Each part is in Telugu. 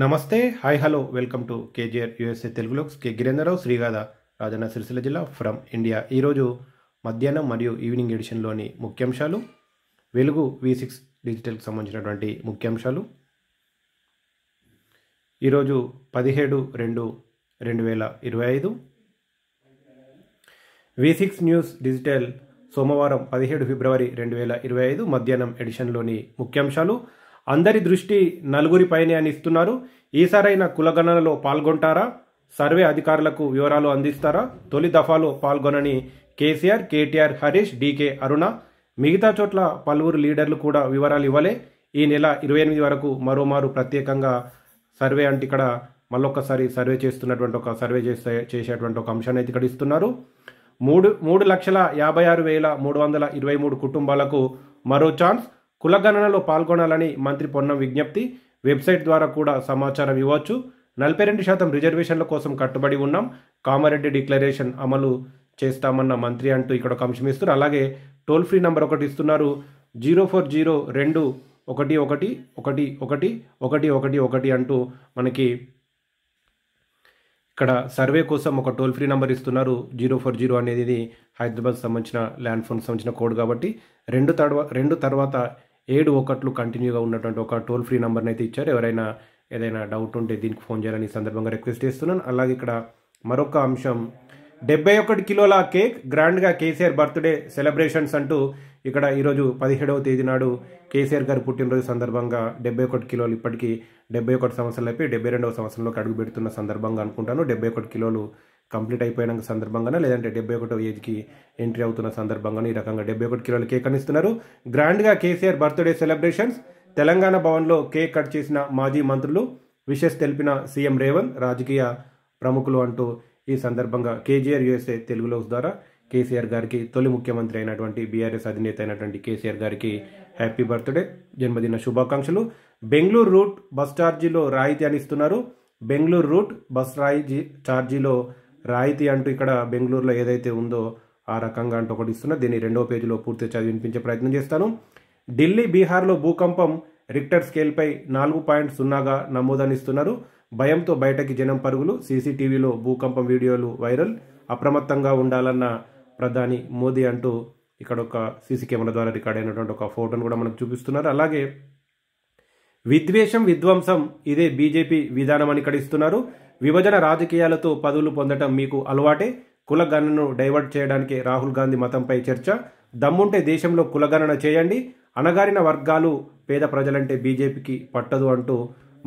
నమస్తే hi hello welcome to KGR USA తెలుగులో కే గిరేంద్రరావు శ్రీగాధ రాజన్న సిరిసిల్ల జిల్లా ఫ్రమ్ ఇండియా. ఈరోజు మధ్యాహ్నం మరియు ఈవినింగ్ ఎడిషన్లోని ముఖ్యాంశాలు, వెలుగు V6 డిజిటల్కి సంబంధించినటువంటి ముఖ్యాంశాలు. ఈరోజు 17/2/2025 V6 న్యూస్ డిజిటల్ సోమవారం 17 ఫిబ్రవరి 2025 మధ్యాహ్నం ఎడిషన్లోని ముఖ్యాంశాలు. అందరి దృష్టి నలుగురిపైనే అని ఇస్తున్నారు. ఈసారైన కులగణనలో పాల్గొంటారా? సర్వే అధికారులకు వివరాలు అందిస్తారా? తొలి దఫాలో పాల్గొనని కేసీఆర్, కేటీఆర్, హరీష్, డీకే అరుణ. మిగతా చోట్ల పలువురు లీడర్లు కూడా వివరాలు ఇవ్వలే. ఈ నెల 28 వరకు మరోమారు ప్రత్యేకంగా సర్వే అంటే ఇక్కడ మళ్ళొక్కసారి సర్వే చేస్తున్నటువంటి ఒక సర్వే చేసేటువంటి ఒక అంశాన్ని అయితే ఇక్కడ ఇస్తున్నారు. 3,56,323 కుటుంబాలకు మరో ఛాన్స్. కులగణనలో పాల్గొనాలని మంత్రి పొన్నం విజ్ఞప్తి. వెబ్సైట్ ద్వారా కూడా సమాచారం ఇవ్వచ్చు. 42% రిజర్వేషన్ల కోసం కట్టుబడి ఉన్నాం. కామారెడ్డి డిక్లరేషన్ అమలు చేస్తామన్న మంత్రి అంటూ ఇక్కడ ఒక అంశం ఇస్తున్నారు. అలాగే టోల్ ఫ్రీ నంబర్ ఒకటి ఇస్తున్నారు, 040-211-11-11 అంటూ మనకి ఇక్కడ సర్వే కోసం ఒక టోల్ ఫ్రీ నెంబర్ ఇస్తున్నారు. 040 అనేది హైదరాబాద్ సంబంధించిన ల్యాండ్ ఫోన్కి సంబంధించిన కోడ్ కాబట్టి రెండు తర్వాత 7 ఒకట్లు కంటిన్యూగా ఉన్నటువంటి ఒక టోల్ ఫ్రీ నెంబర్ని అయితే ఇచ్చారు. ఎవరైనా ఏదైనా డౌట్ ఉంటే దీనికి ఫోన్ చేయాలని ఈ సందర్భంగా రిక్వెస్ట్ చేస్తున్నాను. అలాగే ఇక్కడ మరొక అంశం, 71 కిలోల కేక్ గ్రాండ్గా కేసీఆర్ బర్త్డే సెలబ్రేషన్స్ అంటూ ఇక్కడ ఈరోజు 17వ తేదీ నాడు కేసీఆర్ గారి పుట్టినరోజు సందర్భంగా 71 కిలోలు ఇప్పటికీ 71 సంవత్సరాలు అయిపోయి 72వ సంవత్సరంలోకి అడుగు పెడుతున్న సందర్భంగా అనుకుంటాను. 71 కిలోలు కంప్లీట్ అయిపోయిన సందర్భంగానే లేదంటే 71వ ఏజ్కి ఎంట్రీ అవుతున్న సందర్భంగానే ఈ రకంగా 71 కిలోల కేక్ అనిస్తున్నారు. గ్రాండ్గా కేసీఆర్ బర్త్డే సెలబ్రేషన్స్. తెలంగాణ భవన్లో కేక్ కట్ చేసిన మాజీ మంత్రులు, విషెస్ తెలిపిన సీఎం రేవంత్, రాజకీయ ప్రముఖులు అంటూ ఈ సందర్భంగా కేజీఆర్ యూఎస్ఏ తెలుగులో ద్వారా కేసీఆర్ గారికి, తొలి ముఖ్యమంత్రి అయినటువంటి బీఆర్ఎస్ అధినేత అయినటువంటి కేసీఆర్ గారికి హ్యాపీ బర్త్డే, జన్మదిన శుభాకాంక్షలు. బెంగళూరు రూట్ బస్ ఛార్జీలో రాయితీ అని ఇస్తున్నారు. బెంగళూరు రూట్ బస్ ఛార్జీలో రాయితీ అంటూ ఇక్కడ బెంగళూరులో ఏదైతే ఉందో ఆ రకంగా అంటూ ఒకటి ఇస్తున్నారు. దీన్ని 2వ పేజీలో పూర్తి చదివి వినిపించే ప్రయత్నం చేస్తాను. ఢిల్లీ, బీహార్లో భూకంపం రిక్టర్ స్కేల్పై 4.0గా నమోదనిస్తున్నారు. భయంతో బయటకి జనం పరుగులు. సీసీటీవీలో భూకంపం వీడియోలు వైరల్. అప్రమత్తంగా ఉండాలన్న ప్రధాని మోదీ అంటూ ఇక్కడ ఒక సీసీ కెమెరా ద్వారా రికార్డ్ అయినటువంటి ఒక ఫోటోను కూడా మనకు చూపిస్తున్నారు. అలాగే విద్వేషం, విధ్వంసం ఇదే బీజేపీ విధానం అని ఇక్కడ ఇస్తున్నారు. విభజన రాజకీయాలతో పదవులు పొందటం మీకు అలవాటే. కులగణనను డైవర్ట్ చేయడానికి రాహుల్ గాంధీ మతంపై చర్చ. దమ్ముంటే దేశంలో కులగణన చేయండి. అణగారిన వర్గాలు, పేద ప్రజలంటే బీజేపీకి పట్టదు అంటూ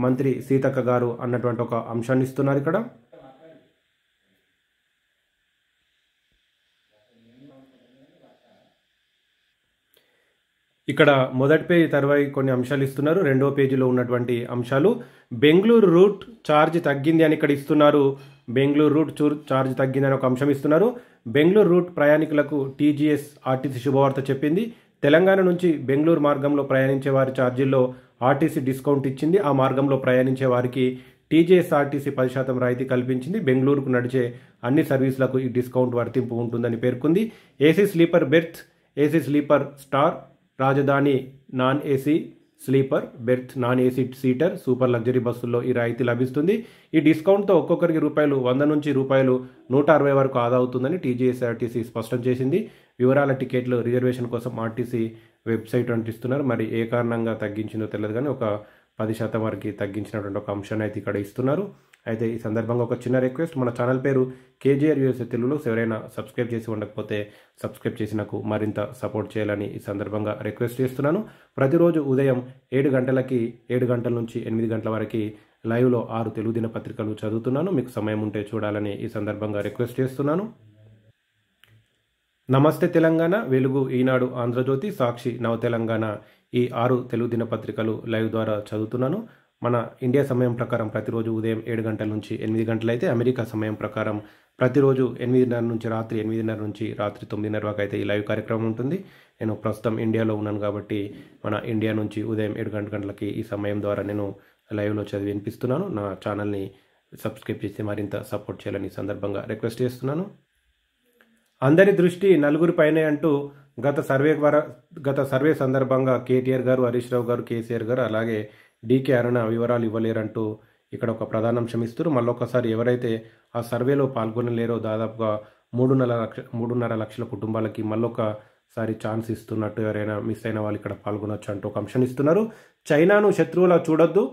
మంత్రి సీతక్క గారు అన్నటువంటి ఒక అంశాన్ని ఇస్తున్నారు. ఇక్కడ మొదటి పేజీ తర్వాయి కొన్ని అంశాలు ఇస్తున్నారు. 2వ పేజీలో ఉన్నటువంటి అంశాలు, బెంగళూరు రూట్ ఛార్జ్ తగ్గింది అని ఇక్కడ ఇస్తున్నారు. బెంగళూరు రూట్ ఛార్జ్ తగ్గింది అని ఒక అంశం ఇస్తున్నారు. బెంగళూరు రూట్ ప్రయాణికులకు టీజీఎస్ ఆర్టీసీ శుభవార్త చెప్పింది. తెలంగాణ నుంచి బెంగళూరు మార్గంలో ప్రయాణించే వారి ఛార్జీల్లో ఆర్టీసీ డిస్కౌంట్ ఇచ్చింది. ఆ మార్గంలో ప్రయాణించే వారికి టీజీఎస్ ఆర్టీసీ 10% రాయితీ కల్పించింది. బెంగళూరుకు నడిచే అన్ని సర్వీసులకు ఈ డిస్కౌంట్ వర్తింపు ఉంటుందని పేర్కొంది. AC sleeper berth, AC sleeper star, Rajdhani non AC sleeper berth, non AC seater, super luxury బస్సుల్లో ఈ రాయితీ లభిస్తుంది. ఈ డిస్కౌంట్తో ఒక్కొక్కరికి ₹100 నుంచి ₹160 వరకు ఆదా అవుతుందని టీజీఎస్ ఆర్టీసీ స్పష్టం చేసింది. వివరాల టికెట్లు రిజర్వేషన్ కోసం ఆర్టీసీ వెబ్సైట్ అంటిస్తున్నారు. మరి ఏ కారణంగా తగ్గించిందో తెలియదు కానీ ఒక 10% వరకు తగ్గించినటువంటి ఒక అంశాన్ని అయితే ఇక్కడ ఇస్తున్నారు. అయితే ఈ సందర్భంగా ఒక చిన్న రిక్వెస్ట్, మన ఛానల్ పేరు కేజీఆర్ యూఎస్ఏ తెలుగులో. ఎవరైనా సబ్స్క్రైబ్ చేసి ఉండకపోతే సబ్స్క్రైబ్ చేసి నాకు మరింత సపోర్ట్ చేయాలని ఈ సందర్భంగా రిక్వెస్ట్ చేస్తున్నాను. ప్రతిరోజు ఉదయం 7 గంటల నుంచి 8 గంటల వరకు లైవ్లో 6 తెలుగు దినపత్రికలు చదువుతున్నాను. మీకు సమయం ఉంటే చూడాలని ఈ సందర్భంగా రిక్వెస్ట్ చేస్తున్నాను. నమస్తే తెలంగాణ, వెలుగు, ఈనాడు, ఆంధ్రజ్యోతి, సాక్షి, నవ తెలంగాణ ఈ 6 తెలుగు దినపత్రికలు లైవ్ ద్వారా చదువుతున్నాను. మన ఇండియా సమయం ప్రకారం ప్రతిరోజు ఉదయం 7 గంటల నుంచి 8 గంటలు అయితే, అమెరికా సమయం ప్రకారం ప్రతిరోజు 8:30 నుంచి రాత్రి 8:30 నుంచి రాత్రి 9:30 వరకు అయితే ఈ లైవ్ కార్యక్రమం ఉంటుంది. నేను ప్రస్తుతం ఇండియాలో ఉన్నాను కాబట్టి మన ఇండియా నుంచి ఉదయం 7 గంటలకి ఈ సమయం ద్వారా నేను లైవ్లో చదివి వినిపిస్తున్నాను. నా ఛానల్ని సబ్స్క్రైబ్ చేసి మరింత సపోర్ట్ చేయాలని సందర్భంగా రిక్వెస్ట్ చేస్తున్నాను. అందరి దృష్టి నలుగురిపైనే అంటూ గత సర్వే సందర్భంగా కేటీఆర్ గారు, హరీష్ రావు గారు, కేసీఆర్ గారు అలాగే డీకే అరుణ వివరాలు ఇవ్వలేరంటూ ఇక్కడ ఒక ప్రధాన అంశం ఇస్తారు. మళ్ళొకసారి ఎవరైతే ఆ సర్వేలో పాల్గొనలేరో దాదాపుగా 3.5 లక్షల కుటుంబాలకి మళ్ళొకసారి ఛాన్స్ ఇస్తున్నట్టు, ఎవరైనా మిస్ అయిన వాళ్ళు ఇక్కడ పాల్గొనొచ్చు అంటూ ఒక అంశం ఇస్తున్నారు. చైనాను శత్రువులా చూడొద్దు,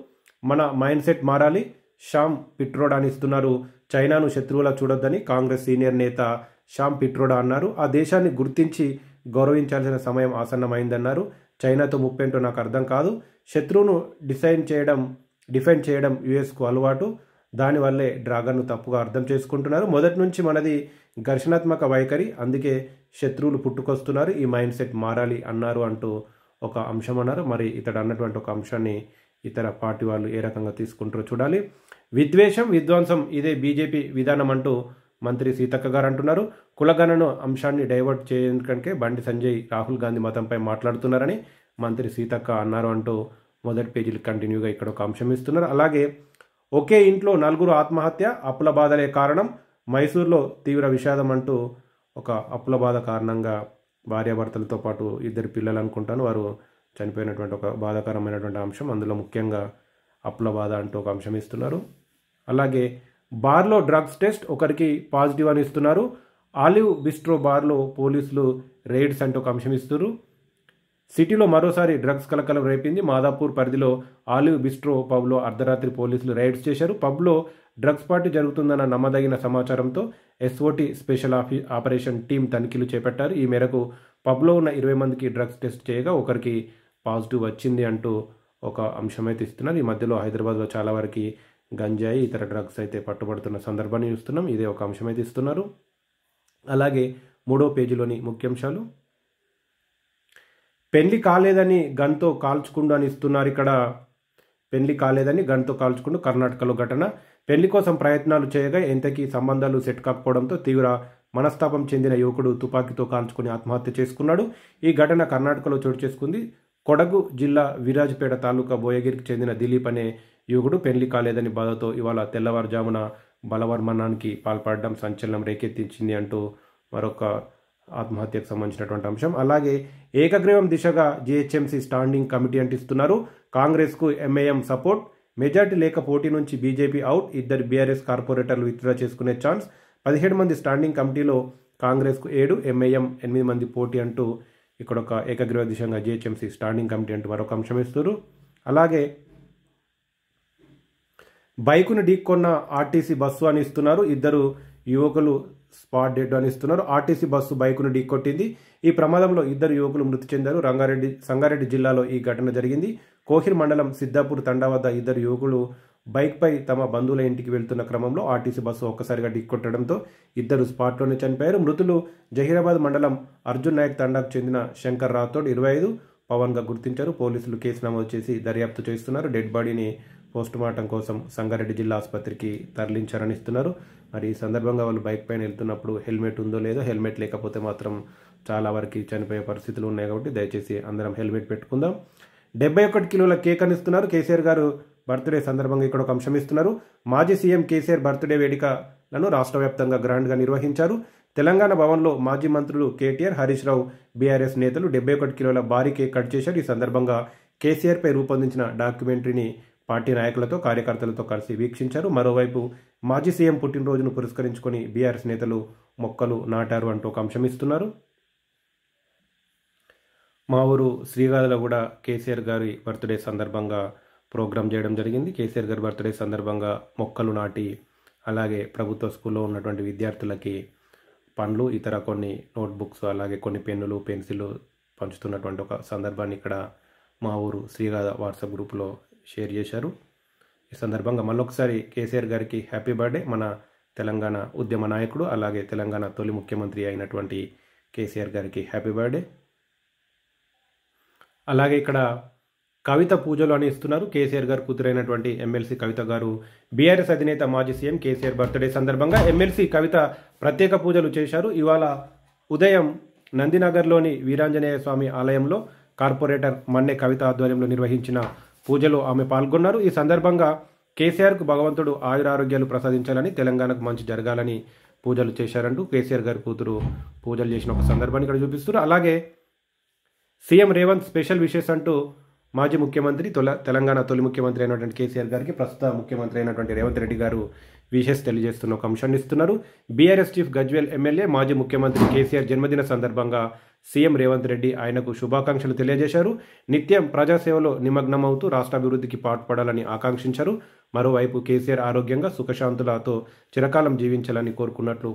మన మైండ్ సెట్ మారాలి, శ్యామ్ పిట్రోడా అని ఇస్తున్నారు. చైనాను శత్రువులా చూడొద్దని కాంగ్రెస్ సీనియర్ నేత శ్యామ్ పిట్రోడా అన్నారు. ఆ దేశాన్ని గుర్తించి గౌరవించాల్సిన సమయం ఆసన్నమైందన్నారు. చైనాతో ముప్పేంటో నాకు అర్థం కాదు. శత్రువును డిఫైన్ చేయడం యుఎస్కు అలవాటు. దానివల్లే డ్రాగన్ను తప్పుగా అర్థం చేసుకుంటున్నారు. మొదటి నుంచి మనది ఘర్షణాత్మక వైఖరి, అందుకే శత్రువులు పుట్టుకొస్తున్నారు. ఈ మైండ్ సెట్ మారాలి అన్నారు అంటూ ఒక అంశం అన్నారు. మరి ఇతడు అన్నటువంటి ఒక అంశాన్ని ఇతర పార్టీ వాళ్ళు ఏ రకంగా తీసుకుంటారో చూడాలి. విద్వేషం, విధ్వంసం ఇదే బీజేపీ విధానం అంటూ మంత్రి సీతక్క గారు అంటున్నారు. కులగణన అంశాన్ని డైవర్ట్ చేయడానికే బండి సంజయ్ రాహుల్ గాంధీ మతంపై మాట్లాడుతున్నారని మంత్రి సీతక్క అన్నారు అంటూ మొదటి పేజీలు కంటిన్యూగా ఇక్కడ ఒక అంశం ఇస్తున్నారు. అలాగే ఒకే ఇంట్లో 4 ఆత్మహత్య, అప్పుల బాధలే కారణం, మైసూర్లో తీవ్ర విషాదం అంటూ ఒక అప్పుల బాధ కారణంగా భార్యాభర్తలతో పాటు 2 పిల్లలు అనుకుంటాను వారు చనిపోయినటువంటి ఒక బాధాకరమైనటువంటి అంశం. అందులో ముఖ్యంగా అప్పుల బాధ అంటూ ఒక అంశం ఇస్తున్నారు. అలాగే బార్లో డ్రగ్స్ టెస్ట్, ఒకరికి పాజిటివ్ అని ఇస్తున్నారు. ఆలివ్ బిస్ట్రో బార్లో పోలీసులు రైడ్స్ అంటూ ఒక అంశం ఇస్తున్నారు. సిటీలో మరోసారి డ్రగ్స్ కలకలం రేపింది. మాదాపూర్ పరిధిలో ఆలివ్ బిస్ట్రో పబ్లో అర్ధరాత్రి పోలీసులు రైడ్స్ చేశారు. పబ్లో డ్రగ్స్ పార్టీ జరుగుతుందన్న నమ్మదగిన సమాచారంతో ఎస్ఓటీ స్పెషల్ ఆపరేషన్ టీం తనిఖీలు చేపట్టారు. ఈ మేరకు పబ్లో ఉన్న 20 మందికి డ్రగ్స్ టెస్ట్ చేయగా ఒకరికి పాజిటివ్ వచ్చింది అంటూ ఒక అంశం అయితే ఇస్తున్నారు. ఈ మధ్యలో హైదరాబాద్లో చాలా వరకు గంజాయి, ఇతర డ్రగ్స్ అయితే పట్టుబడుతున్న సందర్భాన్ని చూస్తున్నాం. ఇదే ఒక అంశం అయితే ఇస్తున్నారు. అలాగే 3వ పేజీలోని ముఖ్యాంశాలు. పెళ్లి కాలేదని గన్తో కాల్చుకుండు అని ఇస్తున్నారు. ఇక్కడ పెళ్లి కాలేదని గన్తో కాల్చుకుండు కర్ణాటకలో ఘటన. పెళ్లి కోసం ప్రయత్నాలు చేయగా ఎంతకీ సంబంధాలు సెట్ కాకపోవడంతో తీవ్ర మనస్తాపం చెందిన యువకుడు తుపాకీతో కాల్చుకుని ఆత్మహత్య చేసుకున్నాడు. ఈ ఘటన కర్ణాటకలో చోటు చేసుకుంది. కొడగు జిల్లా విరాజ్పేట తాలూకా బోయగిరికి చెందిన దిలీప్ అనే యువకుడు పెళ్లి కాలేదని బాధతో ఇవాళ తెల్లవారుజామున బలవర్మనానికి పాల్పడడం సంచలనం రేకెత్తించింది అంటూ మరొక ఆత్మహత్యకు సంబంధించినటువంటి అంశం. అలాగే ఏకగ్రీవం దిశగా జీహెచ్ఎంసీ స్టాండింగ్ కమిటీ అంటిస్తున్నారు. కాంగ్రెస్కు ఎంఐఎం సపోర్ట్, మెజార్టీ లేక పోటీ నుంచి బీజేపీ అవుట్, 2 బీఆర్ఎస్ కార్పొరేటర్లు విత్డ్రా చేసుకునే ఛాన్స్, 17 మంది స్టాండింగ్ కమిటీలో కాంగ్రెస్కు 7, ఎంఐఎం 8 మంది పోటీ అంటూ ఇక్కడ ఒక ఏకగ్రీవ దిశగా జీహెచ్ఎంసీ స్టాండింగ్ కమిటీ అంటూ మరొక అంశం ఇస్తారు. అలాగే బైకును ఢీకొన్న ఆర్టీసీ బస్సు అని ఇస్తున్నారు. 2 యువకులు స్పాట్ డెడ్ అని ఇస్తున్నారు. ఆర్టీసీ బస్సు బైకును ఢీకొట్టింది. ఈ ప్రమాదంలో 2 యువకులు మృతి చెందారు. సంగారెడ్డి జిల్లాలో ఈ ఘటన జరిగింది. కోహిర్ మండలం సిద్దాపూర్ తండా వద్ద 2 యువకులు బైక్పై తమ బంధువుల ఇంటికి వెళ్తున్న క్రమంలో ఆర్టీసీ బస్సు ఒక్కసారిగా ఢీకొట్టడంతో 2 స్పాట్లోనే చనిపోయారు. మృతులు జహీరాబాద్ మండలం అర్జున్ నాయక్ తండాకు చెందిన శంకర్ రాథోడ్ 25, పవన్గా గుర్తించారు. పోలీసులు కేసు నమోదు చేసి దర్యాప్తు చేస్తున్నారు. డెడ్ బాడీని పోస్టుమార్టం కోసం సంగారెడ్డి జిల్లా ఆసుపత్రికి తరలించారని ఇస్తున్నారు. మరి ఈ సందర్భంగా వాళ్ళు బైక్ పైన వెళ్తున్నప్పుడు హెల్మెట్ ఉందో లేదో, హెల్మెట్ లేకపోతే మాత్రం చాలా వరకు చనిపోయే పరిస్థితులు ఉన్నాయి కాబట్టి దయచేసి అందరం హెల్మెట్ పెట్టుకుందాం. 71 కిలోల కేక్ అని ఇస్తున్నారు. కేసీఆర్ గారు బర్త్డే సందర్భంగా ఇక్కడ ఒక అంశం ఇస్తున్నారు. మాజీ సీఎం కేసీఆర్ బర్త్డే వేడుకలను రాష్ట్ర వ్యాప్తంగా గ్రాండ్గా నిర్వహించారు. తెలంగాణ భవన్లో మాజీ మంత్రులు కేటీఆర్, హరీష్ రావు, బీఆర్ఎస్ నేతలు 71 కిలోల భారీ కేక్ కట్ చేశారు. ఈ సందర్భంగా కేసీఆర్పై రూపొందించిన డాక్యుమెంటరీని పార్టీ నాయకులతో కార్యకర్తలతో కలిసి వీక్షించారు. మరోవైపు మాజీ సీఎం పుట్టినరోజును పురస్కరించుకొని బీఆర్ఎస్ నేతలు మొక్కలు నాటారు అంటూ ఒక అంశం ఇస్తున్నారు. మా ఊరు శ్రీగాధలో కూడా కేసీఆర్ గారి బర్త్డే సందర్భంగా ప్రోగ్రాం చేయడం జరిగింది. కేసీఆర్ గారి బర్త్డే సందర్భంగా మొక్కలు నాటి అలాగే ప్రభుత్వ స్కూల్లో ఉన్నటువంటి విద్యార్థులకి పండ్లు, ఇతర కొన్ని నోట్బుక్స్, అలాగే కొన్ని పెన్నులు, పెన్సిళ్ళు పంచుతున్నటువంటి ఒక సందర్భాన్ని ఇక్కడ మా ఊరు శ్రీగాధ వాట్సాప్ గ్రూప్లో షేర్ చేశారు. ఈ సందర్భంగా మళ్ళొకసారి కేసీఆర్ గారికి హ్యాపీ బర్త్డే. మన తెలంగాణ ఉద్యమ నాయకుడు అలాగే తెలంగాణ తొలి ముఖ్యమంత్రి అయినటువంటి కేసీఆర్ గారికి హ్యాపీ బర్త్డే. అలాగే ఇక్కడ కవిత పూజలు అని ఇస్తున్నారు. కేసీఆర్ గారు కూతురైనటువంటి ఎమ్మెల్సీ కవిత గారు బీఆర్ఎస్ అధినేత మాజీ సీఎం కేసీఆర్ బర్త్డే సందర్భంగా ఎమ్మెల్సీ కవిత ప్రత్యేక పూజలు చేశారు. ఇవాళ ఉదయం నందినగర్లోని వీరాంజనేయ స్వామి ఆలయంలో కార్పొరేటర్ మన్నె కవిత ఆధ్వర్యంలో నిర్వహించిన పూజలో ఆమె పాల్గొన్నారు. ఈ సందర్భంగా కేసీఆర్కు భగవంతుడు ఆయురారోగ్యాలు ప్రసాదించాలని, తెలంగాణకు మంచి జరగాలని పూజలు చేశారంటూ కేసీఆర్ గారి కూతురు పూజలు చేసిన ఒక సందర్భాన్ని ఇక్కడ చూపిస్తారు. అలాగే సీఎం రేవంత్ స్పెషల్ విషెస్ అంటూ మాజీ ముఖ్యమంత్రి తెలంగాణ తొలి ముఖ్యమంత్రి అయినటువంటి కేసీఆర్ గారికి ప్రస్తుత ముఖ్యమంత్రి అయినటువంటి రేవంత్ రెడ్డి గారు విషెస్ తెలియజేస్తున్న ఒక అంశాన్ని ఇస్తున్నారు. బీఆర్ఎస్ చీఫ్ గజ్వేల్ ఎమ్మెల్యే మాజీ ముఖ్యమంత్రి కేసీఆర్ జన్మదిన సందర్భంగా సీఎం రేవంత్ రెడ్డి ఆయనకు శుభాకాంక్షలు తెలియజేశారు. నిత్యం ప్రజాసేవలో నిమగ్నమవుతూ రాష్ట్రాభివృద్ధికి పాటుపడాలని ఆకాంక్షించారు. మరోవైపు కేసీఆర్ ఆరోగ్యంగా సుఖశాంతులతో చిరకాలం జీవించాలని కోరుకున్నట్లు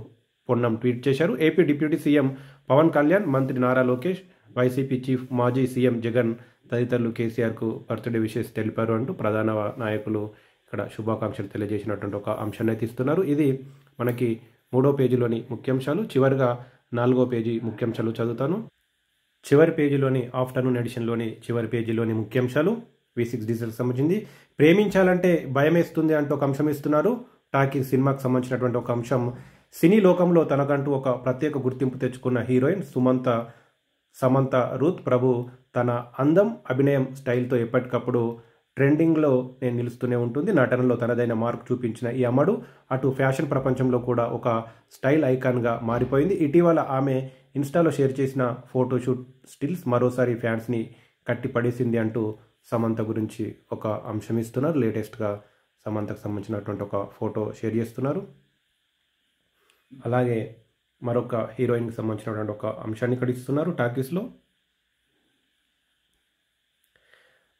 పొన్నం ట్వీట్ చేశారు. AP deputy CM Pawan Kalyan, మంత్రి నారా లోకేష్, వైసీపీ చీఫ్ మాజీ సీఎం జగన్ తదితరులు కేసీఆర్కు బర్త్డే విషెస్ తెలిపారు అంటూ ప్రధాన నాయకులు ఇక్కడ శుభాకాంక్షలు తెలియజేసినటువంటి ఒక అంశాన్ని అయితే ఇస్తున్నారు. ఇది మనకి 3వ పేజీలోని ముఖ్యాంశాలు. చివరిగా 4వ పేజీ ముఖ్యాంశాలు చదువుతాను. చివరి పేజీలోని ఆఫ్టర్నూన్ ఎడిషన్లోని చివరి పేజీలోని ముఖ్యాంశాలు V6 డీజిల్ సంబంధించింది. ప్రేమించాలంటే భయమేస్తుంది అంటూ ఒక అంశం ఇస్తున్నారు. టాకీ సినిమాకి సంబంధించినటువంటి ఒక అంశం. సినీ లోకంలో తనకంటూ ఒక ప్రత్యేక గుర్తింపు తెచ్చుకున్న హీరోయిన్ సమంత రూత్ ప్రభు తన అందం, అభినయం, స్టైల్తో ఎప్పటికప్పుడు ట్రెండింగ్లో నిలుస్తూనే ఉంటుంది. నటనలో తనదైన మార్క్ చూపించిన ఈ అమ్మడు అటు ఫ్యాషన్ ప్రపంచంలో కూడా ఒక స్టైల్ ఐకాన్గా మారిపోయింది. ఇటీవల ఆమె ఇన్స్టాలో షేర్ చేసిన ఫోటోషూట్ స్టిల్స్ మరోసారి ఫ్యాన్స్ని కట్టిపడేసింది అంటూ సమంత గురించి ఒక అంశం ఇస్తున్నారు. లేటెస్ట్గా సమంతకు సంబంధించినటువంటి ఒక ఫోటో షేర్ చేస్తున్నారు. అలాగే మరొక హీరోయిన్కి సంబంధించినటువంటి ఒక అంశాన్ని ఇక్కడ ఇస్తున్నారు. టాకీస్లో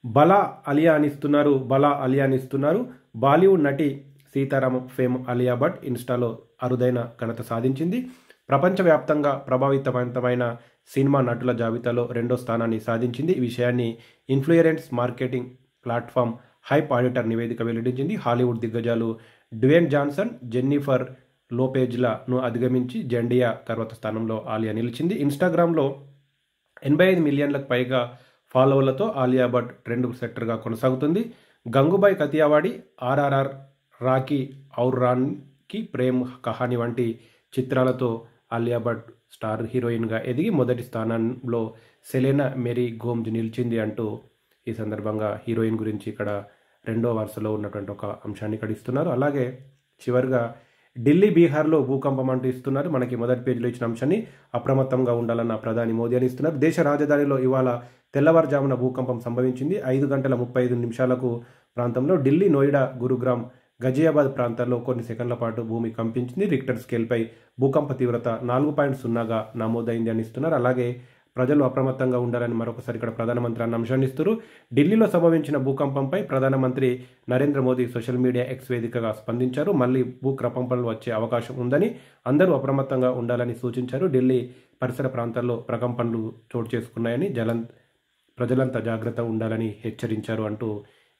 బలా అలియా అని ఇస్తున్నారు. బాలీవుడ్ నటి సీతారామ ఫేమ్ అలియా భట్ ఇన్స్టాలో అరుదైన ఘనత సాధించింది. ప్రపంచవ్యాప్తంగా ప్రభావితమైన సినిమా నటుల జాబితాలో 2వ స్థానాన్ని సాధించింది. ఈ విషయాన్ని influence marketing platform hype auditor నివేదిక వెల్లడించింది. హాలీవుడ్ దిగ్గజాలు డ్వేన్ జాన్సన్, జెన్నిఫర్ లోపేజ్లను అధిగమించి జెండియా తర్వాత స్థానంలో ఆలియా నిలిచింది. ఇన్స్టాగ్రామ్లో 85 మిలియన్లకు పైగా ఫాలోవర్లతో ఆలియా భట్ ట్రెండ్ సెట్టర్గా కొనసాగుతుంది. గంగూబాయ్ కతియావాడి, RRR, రాకీ ఔర్ రాన్కి ప్రేమ్ కహాని వంటి చిత్రాలతో ఆలియా భట్ స్టార్ హీరోయిన్గా ఎదిగి మొదటి స్థానంలో సెలెనా మేరీ గోమ్జ్ నిలిచింది అంటూ ఈ సందర్భంగా హీరోయిన్ గురించి ఇక్కడ 2వ వరుసలో ఉన్నటువంటి ఒక అంశాన్ని ఇక్కడ ఇస్తున్నారు. అలాగే చివరిగా ఢిల్లీ, బీహార్లో భూకంపం అంటూ ఇస్తున్నారు. మనకి మొదటి పేజీలో ఇచ్చిన అంశాన్ని అప్రమత్తంగా ఉండాలన్న ప్రధాని మోదీ అని ఇస్తున్నారు. దేశ రాజధానిలో ఇవాళ తెల్లవారుజామున భూకంపం సంభవించింది. 5:35 ప్రాంతంలో ఢిల్లీ, నోయిడా, గురుగ్రామ్, గజియాబాద్ ప్రాంతాల్లో కొన్ని సెకండ్ల పాటు భూమి కంపించింది. రిక్టర్ స్కేల్పై భూకంప తీవ్రత 4.0గా నమోదైంది అని ఇస్తున్నారు. అలాగే ప్రజలు అప్రమత్తంగా ఉండాలని మరొకసారి ఇక్కడ ప్రధానమంత్రి అన్న అంశాన్ని ఇస్తారు. ఢిల్లీలో సంభవించిన భూకంపంపై ప్రధానమంత్రి Narendra Modi social media X వేదికగా స్పందించారు. మళ్లీ భూకంపాలు వచ్చే అవకాశం ఉందని, అందరూ అప్రమత్తంగా ఉండాలని సూచించారు. ఢిల్లీ పరిసర ప్రాంతాల్లో ప్రకంపనలు చోటు చేసుకున్నాయని, ప్రజలంతా జాగ్రత్త ఉండాలని హెచ్చరించారు అంటూ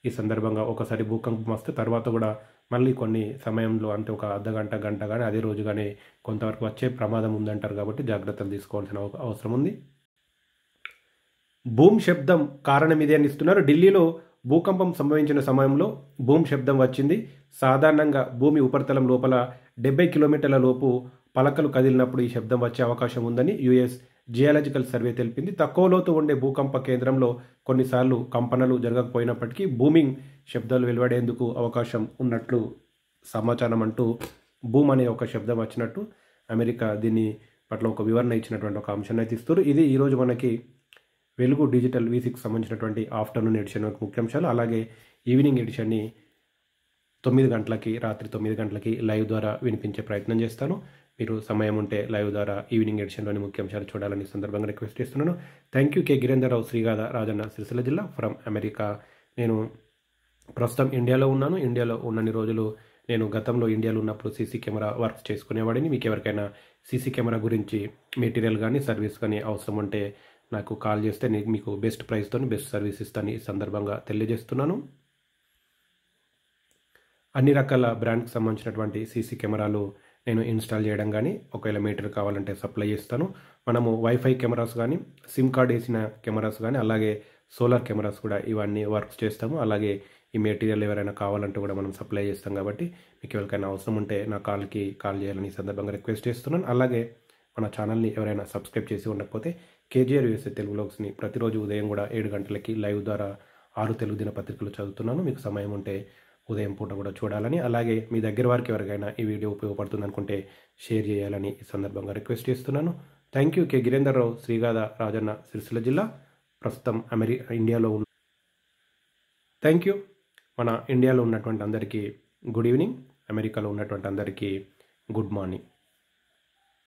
ఈ సందర్భంగా ఒకసారి భూకంపం వస్తే తర్వాత కూడా మళ్ళీ కొన్ని సమయంలో అంటే ఒక అర్ధగంట, గంట కానీ అదే రోజు కానీ కొంతవరకు వచ్చే ప్రమాదం ఉందంటారు. కాబట్టి జాగ్రత్తలు తీసుకోవాల్సిన అవసరం ఉంది. భూమ్ శబ్దం కారణం ఇదే అని ఇస్తున్నారు. ఢిల్లీలో భూకంపం సంభవించిన సమయంలో భూమ్ శబ్దం వచ్చింది. సాధారణంగా భూమి ఉపరితలం లోపల 70 కిలోమీటర్ల లోపు పలకలు కదిలినప్పుడు ఈ శబ్దం వచ్చే అవకాశం ఉందని US జియాలజికల్ సర్వే తెలిపింది. తక్కువ లోతు ఉండే భూకంప కేంద్రంలో కొన్నిసార్లు కంపనలు జరగకపోయినప్పటికీ బూమింగ్ శబ్దాలు వెలువడేందుకు అవకాశం ఉన్నట్లు సమాచారం అంటూ బూమ్ అనే ఒక శబ్దం వచ్చినట్టు అమెరికా దీన్ని పట్ల ఒక వివరణ ఇచ్చినటువంటి ఒక అంశాన్ని అయితే ఇస్తారు. ఇది ఈరోజు మనకి వెలుగు డిజిటల్ V6 సంబంధించినటువంటి ఆఫ్టర్నూన్ ఎడిషన్ ముఖ్యాంశాలు. అలాగే ఈవినింగ్ ఎడిషన్ని 9 గంటలకి, రాత్రి 9 గంటలకి లైవ్ ద్వారా వినిపించే ప్రయత్నం చేస్తాను. మీరు సమయం ఉంటే లైవ్ ద్వారా ఈవినింగ్ ఎడిషన్లోని ముఖ్యాంశాలు చూడాలని సందర్భంగా రిక్వెస్ట్ చేస్తున్నాను. Thank you. K Girender Rao, Srigada Rajanna, Sircilla జిల్లా, ఫ్రమ్ అమెరికా. నేను ప్రస్తుతం ఇండియాలో ఉన్నాను. ఇండియాలో ఉన్నన్ని రోజులు నేను గతంలో ఇండియాలో ఉన్నప్పుడు సీసీ కెమెరా వర్క్ చేసుకునేవాడిని. మీకు ఎవరికైనా సీసీ కెమెరా గురించి మెటీరియల్ కానీ సర్వీస్ కానీ అవసరం ఉంటే నాకు కాల్ చేస్తే నేను మీకు బెస్ట్ ప్రైస్తో బెస్ట్ సర్వీస్ ఇస్తాను ఈ సందర్భంగా తెలియజేస్తున్నాను. అన్ని రకాల బ్రాండ్కి సంబంధించినటువంటి సీసీ కెమెరాలు నేను ఇన్స్టాల్ చేయడం కానీ, ఒకవేళ మీటర్ కావాలంటే సప్లై చేస్తాను. మనము వైఫై కెమెరాస్ కానీ, సిమ్ కార్డ్ వేసిన కెమెరాస్ కానీ, అలాగే సోలార్ కెమెరాస్ కూడా ఇవన్నీ వర్క్స్ చేస్తాము. అలాగే ఈ మెటీరియల్ ఎవరైనా కావాలంటే కూడా మనం సప్లై చేస్తాం. కాబట్టి మీకు ఎవరికైనా అవసరం ఉంటే నా కాల్ చేయాలని సందర్భంగా రిక్వెస్ట్ చేస్తున్నాను. అలాగే మన ఛానల్ని ఎవరైనా సబ్స్క్రైబ్ చేసి ఉండకపోతే KGR USA తెలుగు వ్లాగ్స్ని ప్రతిరోజు ఉదయం కూడా 7 గంటలకి లైవ్ ద్వారా 6 తెలుగు దినపత్రికలు చదువుతున్నాను. మీకు సమయం ఉంటే ఉదయం పూట కూడా చూడాలని, అలాగే మీ దగ్గర వారికి ఎవరికైనా ఈ వీడియో ఉపయోగపడుతుంది అనుకుంటే షేర్ చేయాలని ఈ సందర్భంగా రిక్వెస్ట్ చేస్తున్నాను. Thank you. K Girender Rao, Srigada Rajanna, Sircilla జిల్లా, ప్రస్తుతం ఇండియాలో థ్యాంక్ యూ. మన ఇండియాలో ఉన్నటువంటి అందరికీ గుడ్ ఈవినింగ్, అమెరికాలో ఉన్నటువంటి అందరికీ గుడ్ మార్నింగ్.